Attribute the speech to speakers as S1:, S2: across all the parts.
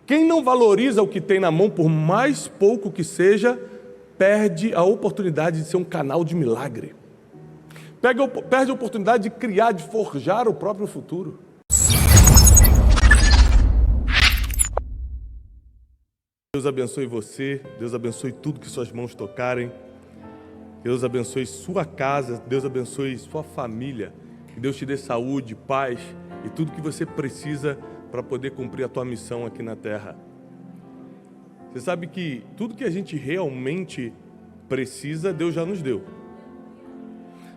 S1: Quem não valoriza o que tem na mão, por mais pouco que seja, perde a oportunidade de ser um canal de milagre. Perde a oportunidade de criar, de forjar o próprio futuro. Deus abençoe você, Deus abençoe tudo que suas mãos tocarem. Deus abençoe sua casa, Deus abençoe sua família. Que Deus te dê saúde, paz e tudo que você precisa para poder cumprir a tua missão aqui na terra. Você sabe que tudo que a gente realmente precisa, Deus já nos deu.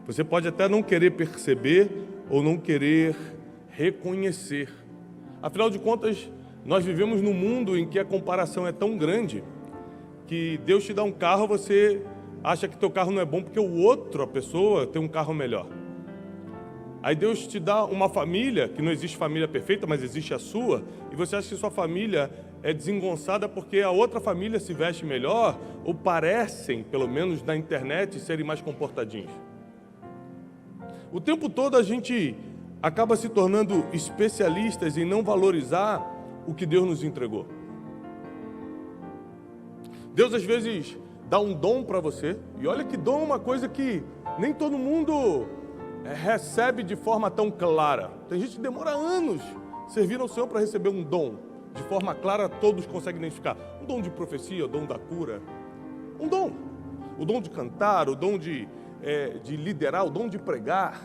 S1: Você pode até não querer perceber ou não querer reconhecer. Afinal de contas, nós vivemos num mundo em que a comparação é tão grande que Deus te dá um carro, você acha que teu carro não é bom porque a pessoa tem um carro melhor. Aí Deus te dá uma família, que não existe família perfeita, mas existe a sua, e você acha que sua família é desengonçada porque a outra família se veste melhor, ou parecem, pelo menos na internet, serem mais comportadinhos. O tempo todo a gente acaba se tornando especialistas em não valorizar o que Deus nos entregou. Deus às vezes dá um dom para você, e olha que dom é uma coisa que nem todo mundo recebe de forma tão clara. Tem gente que demora anos servindo ao Senhor para receber um dom. De forma clara, todos conseguem identificar. Um dom de profecia, o dom da cura. Um dom. O dom de cantar, o dom de liderar, o dom de pregar.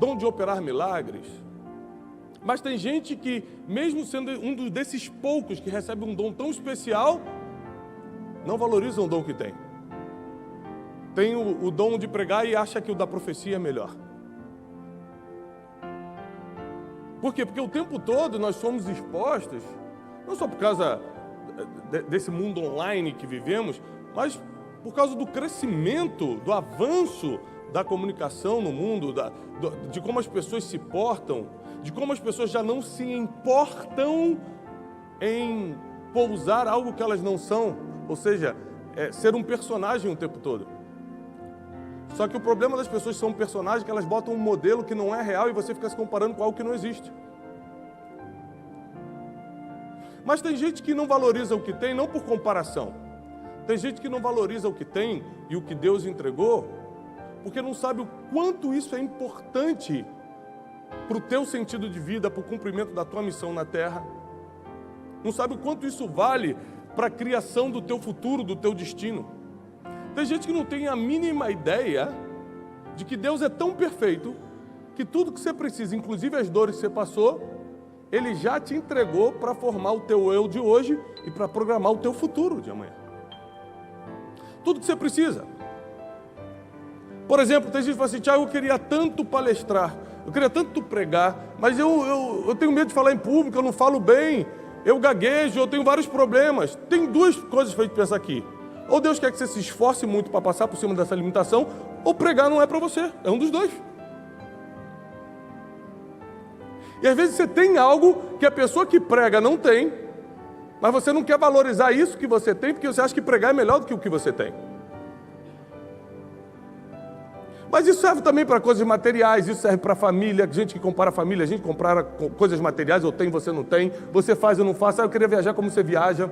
S1: Dom de operar milagres. Mas tem gente que, mesmo sendo um desses poucos que recebe um dom tão especial, não valoriza o dom que tem. Tem o dom de pregar e acha que o da profecia é melhor. Por quê? Porque o tempo todo nós somos expostos, não só por causa desse mundo online que vivemos, mas por causa do crescimento, do avanço da comunicação no mundo, de como as pessoas se portam, de como as pessoas já não se importam em pousar algo que elas não são, ou seja, ser um personagem o tempo todo. Só que o problema das pessoas são personagens que elas botam um modelo que não é real e você fica se comparando com algo que não existe. Mas tem gente que não valoriza o que tem, não por comparação. Tem gente que não valoriza o que tem e o que Deus entregou, porque não sabe o quanto isso é importante para o teu sentido de vida, para o cumprimento da tua missão na terra. Não sabe o quanto isso vale para a criação do teu futuro, do teu destino. Tem gente que não tem a mínima ideia de que Deus é tão perfeito que tudo que você precisa, inclusive as dores que você passou, Ele já te entregou para formar o teu eu de hoje e para programar o teu futuro de amanhã. Tudo que você precisa. Por exemplo, tem gente que fala assim, Tiago, eu queria tanto palestrar, eu queria tanto pregar, mas eu tenho medo de falar em público, eu não falo bem, eu gaguejo, eu tenho vários problemas. Tem duas coisas para a gente pensar aqui. Ou Deus quer que você se esforce muito para passar por cima dessa limitação, ou pregar não é para você, é um dos dois. E às vezes você tem algo que a pessoa que prega não tem, mas você não quer valorizar isso que você tem, porque você acha que pregar é melhor do que o que você tem. Mas isso serve também para coisas materiais, isso serve para a família, gente que compara a família, a gente compara coisas materiais, eu tenho, você não tem, você faz, eu não faço, eu queria viajar como você viaja.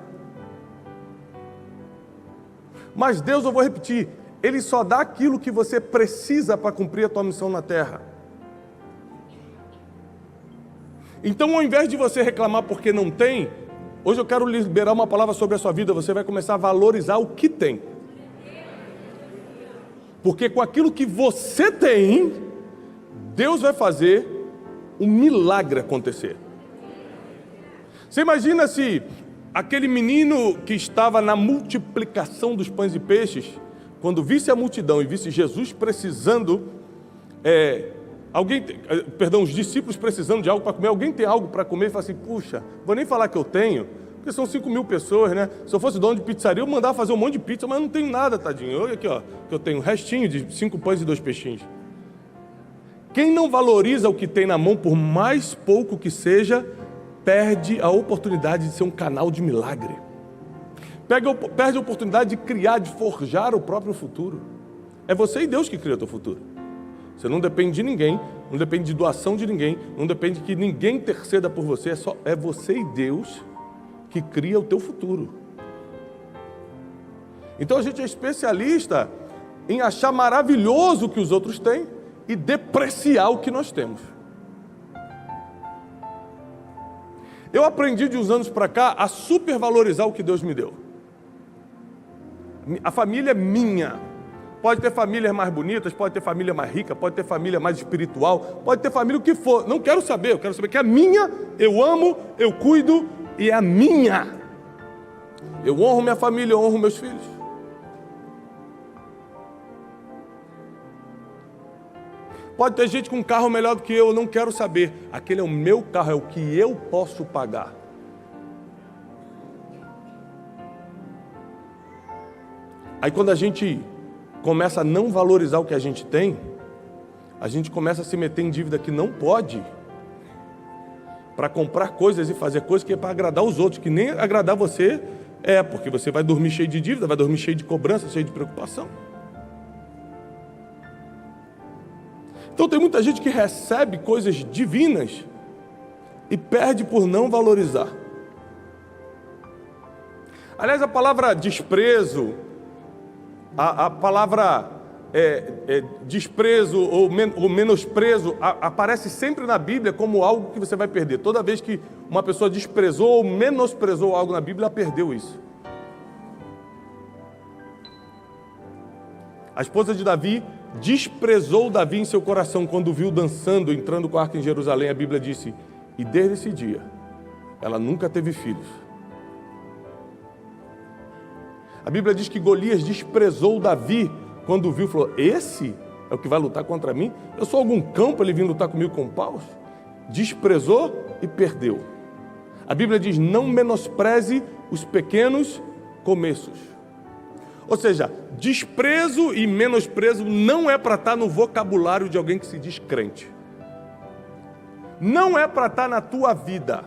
S1: Mas Deus, eu vou repetir, Ele só dá aquilo que você precisa para cumprir a tua missão na terra. Então, ao invés de você reclamar porque não tem, hoje eu quero liberar uma palavra sobre a sua vida, você vai começar a valorizar o que tem. Porque com aquilo que você tem, Deus vai fazer um milagre acontecer. Você imagina se aquele menino que estava na multiplicação dos pães e peixes, quando visse a multidão e visse Jesus precisando, os discípulos precisando de algo para comer, alguém tem algo para comer e fala assim, puxa, vou nem falar que eu tenho, porque são 5.000 pessoas, né? Se eu fosse dono de pizzaria, eu mandava fazer um monte de pizza, mas eu não tenho nada, tadinho. Olha aqui, ó, que eu tenho um restinho de 5 pães e 2 peixinhos. Quem não valoriza o que tem na mão, por mais pouco que seja, perde a oportunidade de ser um canal de milagre. Perde a oportunidade de criar, de forjar o próprio futuro. É você e Deus que cria o teu futuro. Você não depende de ninguém não depende de doação de ninguém, não depende que ninguém interceda por você, é você e Deus que cria o teu futuro. Então a gente é especialista em achar maravilhoso o que os outros têm e depreciar o que nós temos. Eu aprendi de uns anos para cá a supervalorizar o que Deus me deu. A família é minha. Pode ter famílias mais bonitas, pode ter família mais rica, pode ter família mais espiritual, pode ter família o que for. Não quero saber, eu quero saber que é minha, eu amo, eu cuido e é a minha. Eu honro minha família, eu honro meus filhos. Pode ter gente com um carro melhor do que eu não quero saber. Aquele é o meu carro, é o que eu posso pagar. Aí quando a gente começa a não valorizar o que a gente tem, a gente começa a se meter em dívida que não pode, para comprar coisas e fazer coisas que é para agradar os outros, que nem agradar você porque você vai dormir cheio de dívida, vai dormir cheio de cobrança, cheio de preocupação. Então tem muita gente que recebe coisas divinas e perde por não valorizar. Aliás, a palavra desprezo, a palavra desprezo ou menosprezo aparece sempre na Bíblia como algo que você vai perder. Toda vez que uma pessoa desprezou ou menosprezou algo na Bíblia, ela perdeu isso. A esposa de Davi desprezou Davi em seu coração quando viu dançando, entrando com a arca em Jerusalém. A Bíblia disse, e desde esse dia, ela nunca teve filhos. A Bíblia diz que Golias desprezou Davi quando viu, falou, esse é o que vai lutar contra mim? Eu sou algum cão para ele vir lutar comigo com paus? Desprezou e perdeu. A Bíblia diz, não menospreze os pequenos começos. Ou seja, desprezo e menosprezo não é para estar no vocabulário de alguém que se diz crente. Não é para estar na tua vida.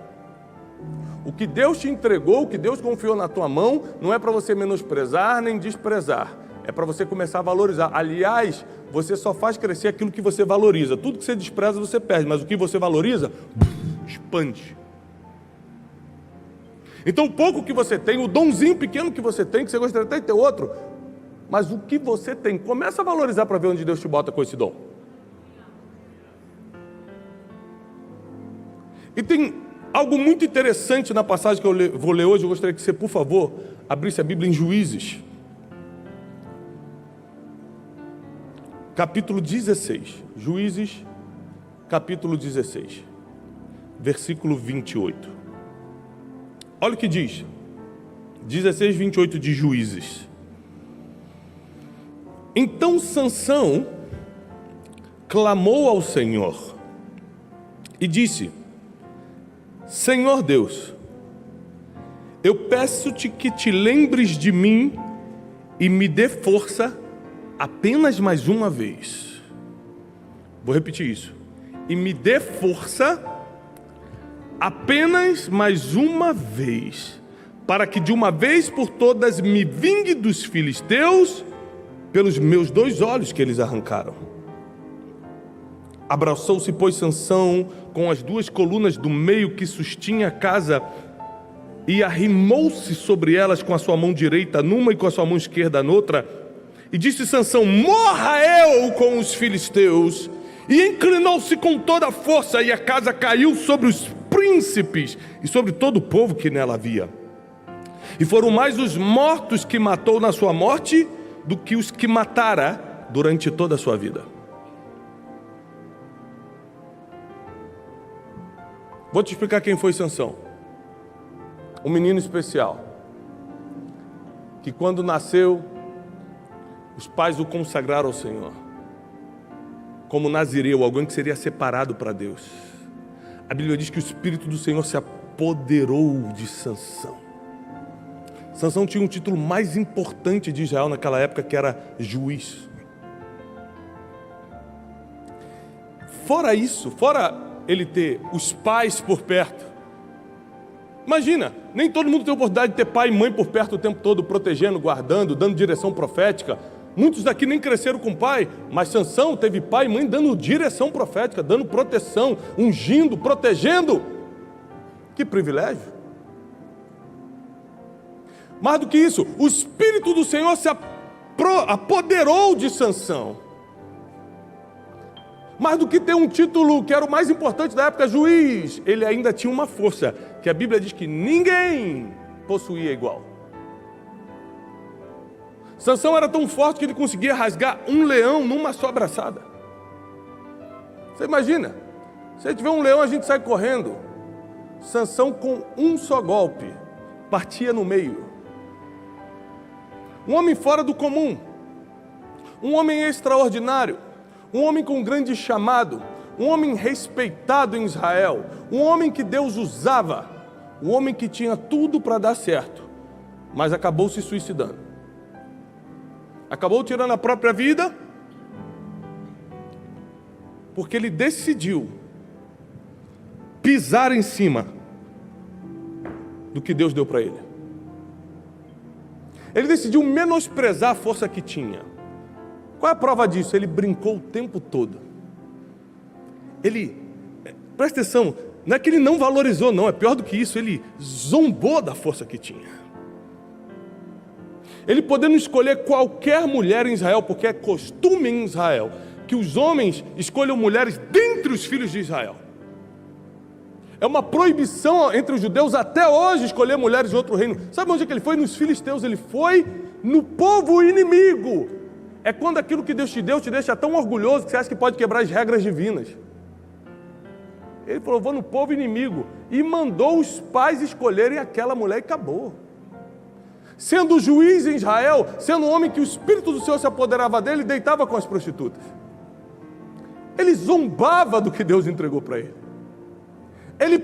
S1: O que Deus te entregou, o que Deus confiou na tua mão, não é para você menosprezar nem desprezar. É para você começar a valorizar. Aliás, você só faz crescer aquilo que você valoriza. Tudo que você despreza, você perde. Mas o que você valoriza, expande. Então o pouco que você tem, o donzinho pequeno que você tem, que você gostaria até de ter outro, mas o que você tem, começa a valorizar para ver onde Deus te bota com esse dom. E tem algo muito interessante na passagem que eu vou ler hoje. Eu gostaria que você, por favor, abrisse a Bíblia em Juízes, capítulo 16. Juízes, capítulo 16, versículo 28. Olha o que diz, 16, 28 de Juízes. Então Sansão clamou ao Senhor e disse, Senhor Deus, eu peço-te que te lembres de mim e me dê força apenas mais uma vez. Vou repetir isso. E me dê força apenas mais uma vez, para que de uma vez por todas me vingue dos filisteus pelos meus 2 olhos que eles arrancaram. Abraçou-se, pois, Sansão com as 2 colunas do meio que sustinha a casa e arrimou-se sobre elas com a sua mão direita numa e com a sua mão esquerda noutra. E disse Sansão, morra eu com os filisteus. E inclinou-se com toda a força e a casa caiu sobre os príncipes e sobre todo o povo que nela havia. E foram mais os mortos que matou na sua morte do que os que matara durante toda a sua vida. Vou te explicar quem foi Sansão. Um menino especial, que quando nasceu, os pais o consagraram ao Senhor, como nazireu, alguém que seria separado para Deus. A Bíblia diz que o Espírito do Senhor se apoderou de Sansão. Sansão tinha um título mais importante de Israel naquela época, que era juiz. Fora isso, fora ele ter os pais por perto, imagina, nem todo mundo tem a oportunidade de ter pai e mãe por perto o tempo todo, protegendo, guardando, dando direção profética, Muitos daqui nem cresceram com pai, mas Sansão teve pai e mãe dando direção profética, dando proteção, ungindo, protegendo. Que privilégio! Mais do que isso, o Espírito do Senhor se apoderou de Sansão. Mais do que ter um título que era o mais importante da época, juiz, ele ainda tinha uma força, que a Bíblia diz que ninguém possuía igual. Sansão era tão forte que ele conseguia rasgar um leão numa só abraçada. Você imagina? Se a gente vê um leão, a gente sai correndo. Sansão, com um só golpe, partia no meio. Um homem fora do comum. Um homem extraordinário. Um homem com grande chamado. Um homem respeitado em Israel. Um homem que Deus usava. Um homem que tinha tudo para dar certo, mas acabou se suicidando. Acabou tirando a própria vida, porque ele decidiu pisar em cima do que Deus deu para ele. Ele decidiu menosprezar a força que tinha. Qual é a prova disso? Ele brincou o tempo todo. Presta atenção, não é que ele não valorizou, não, é pior do que isso, ele zombou da força que tinha. Ele podendo escolher qualquer mulher em Israel, porque é costume em Israel que os homens escolham mulheres dentre os filhos de Israel. É uma proibição entre os judeus até hoje escolher mulheres de outro reino. Sabe onde é que ele foi? Nos filisteus. Ele foi no povo inimigo. É quando aquilo que Deus te deu te deixa tão orgulhoso que você acha que pode quebrar as regras divinas. Ele falou, vou no povo inimigo. E mandou os pais escolherem aquela mulher e acabou. Sendo juiz em Israel, sendo um homem que o Espírito do Senhor se apoderava dele, deitava com as prostitutas. Ele zombava do que Deus entregou para ele. Ele